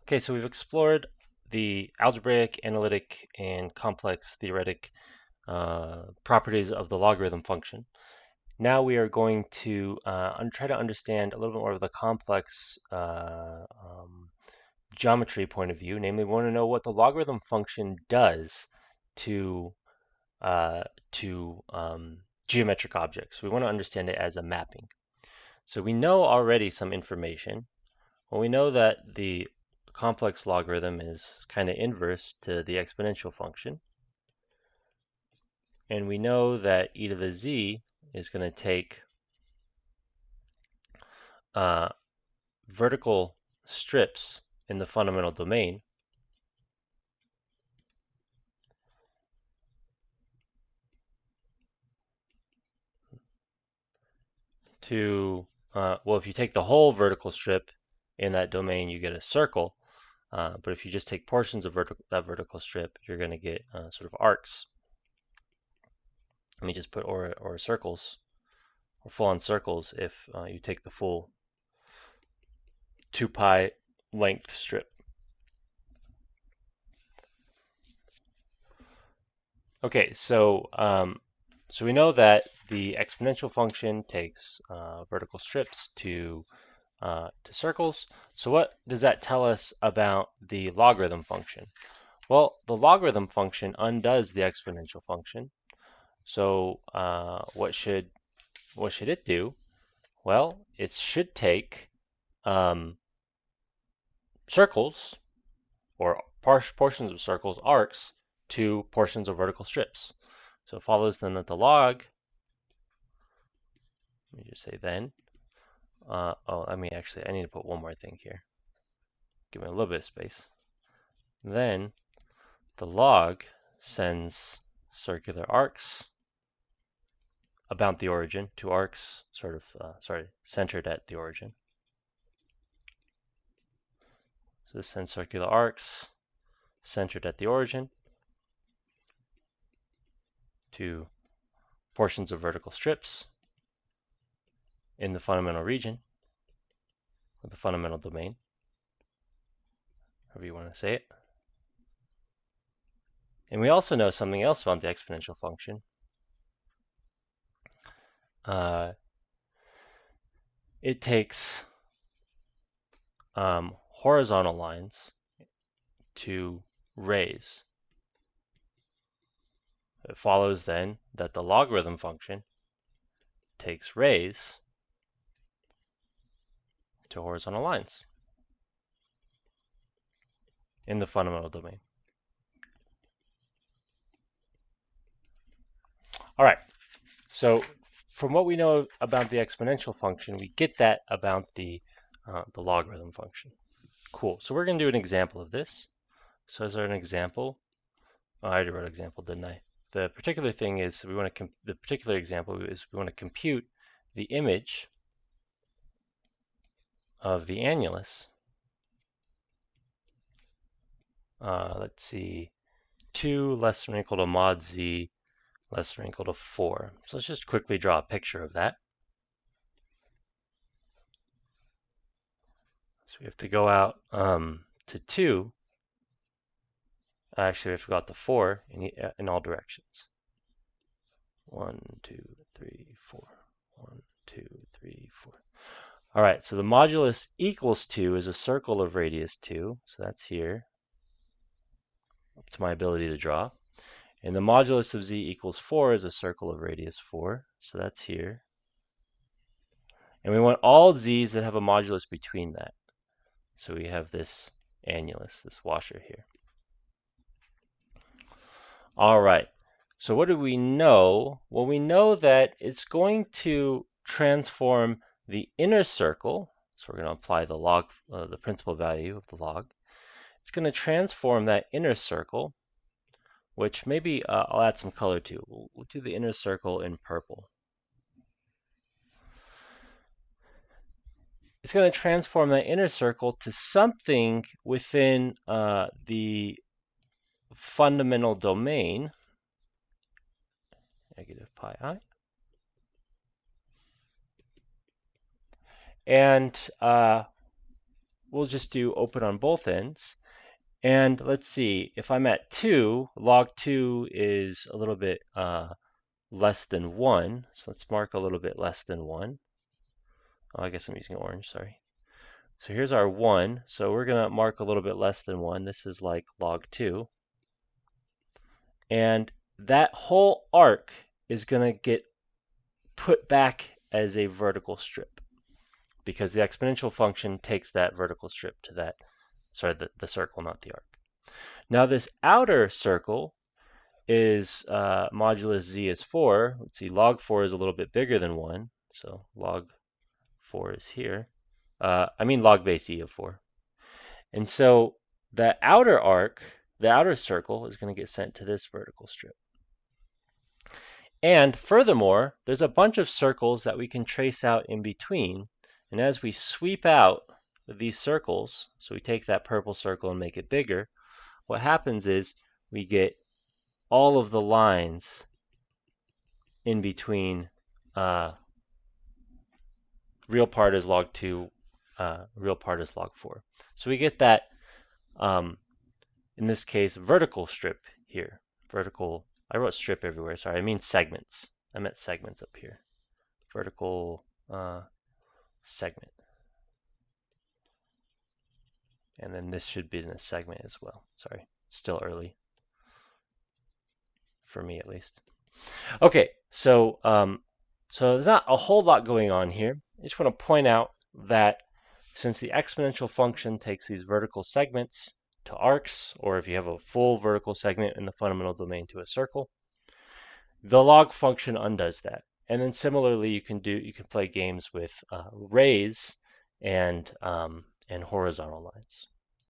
Okay, so we've explored the algebraic, analytic, and complex theoretic properties of the logarithm function. Now we are going to try to understand a little bit more of the complex geometry point of view. Namely, we want to know what the logarithm function does to uh, to geometric objects. We want to understand it as a mapping. So we know already some information. Well, we know that the complex logarithm is kind of inverse to the exponential function. And we know that e to the z is going to take uh, vertical strips in the fundamental domain to, well, if you take the whole vertical strip in that domain, you get a circle. But if you just take portions of that vertical strip, you're going to get sort of arcs. Let me just put or circles, or full-on circles if you take the full 2 pi length strip. Okay, so we know that the exponential function takes vertical strips to circles. So what does that tell us about the logarithm function? Well, the logarithm function undoes the exponential function. So what should it do? Well, it should take circles or portions of circles, arcs, to portions of vertical strips. So it follows then that the log, let me just say then, I need to put one more thing here. Give me a little bit of space. Then the log sends circular arcs about the origin to arcs centered at the origin. So this sends circular arcs centered at the origin to portions of vertical strips in the fundamental region, or the fundamental domain, however you want to say it. And we also know something else about the exponential function. It takes horizontal lines to raise. It follows then that the logarithm function takes raise to horizontal lines in the fundamental domain. All right, so from what we know about the exponential function, we get that about the logarithm function. Cool, so we're going to do an example of this. So is there an example? Oh, I already wrote an example, didn't I? The particular thing is the particular example is we want to compute the image of the annulus. Let's see, 2 less than or equal to mod z less than or equal to 4. So let's just quickly draw a picture of that. So we have to go out to 2. Actually, we have to go out to 4 in all directions. 1, 2, 3, 4. 1, 2, 3, 4. All right, so the modulus equals 2 is a circle of radius 2. So that's here, up to my ability to draw. And the modulus of z equals 4 is a circle of radius 4. So that's here. And we want all z's that have a modulus between that. So we have this annulus, this washer here. All right, so what do we know? Well, we know that it's going to transform the inner circle. So we're going to apply the log, the principal value of the log. It's going to transform that inner circle, which maybe I'll add some color to. We'll do the inner circle in purple. It's going to transform that inner circle to something within the fundamental domain, negative pi I. And we'll just do open on both ends. And let's see, if I'm at 2, log 2 is a little bit less than 1. So let's mark a little bit less than 1. Oh, I guess I'm using orange, sorry. So here's our 1. So we're going to mark a little bit less than 1. This is like log 2. And that whole arc is going to get put back as a vertical strip because the exponential function takes that vertical strip to that, sorry, the circle, not the arc. Now this outer circle is modulus z is 4. Let's see, log 4 is a little bit bigger than 1. So log 4 is here. Log base e of 4. And so the outer arc, the outer circle, is going to get sent to this vertical strip. And furthermore, there's a bunch of circles that we can trace out in between. And as we sweep out these circles, so we take that purple circle and make it bigger, what happens is we get all of the lines in between. Real part is log 2, real part is log 4. So we get that, in this case, vertical strip here. Vertical, I wrote strip everywhere, sorry, I mean segments. I meant segments up here. Vertical segment. And then this should be in a segment as well. Sorry, still early. For me at least. Okay, so there's not a whole lot going on here. I just want to point out that since the exponential function takes these vertical segments to arcs, or if you have a full vertical segment in the fundamental domain to a circle, the log function undoes that. And then similarly, you can play games with rays and horizontal lines.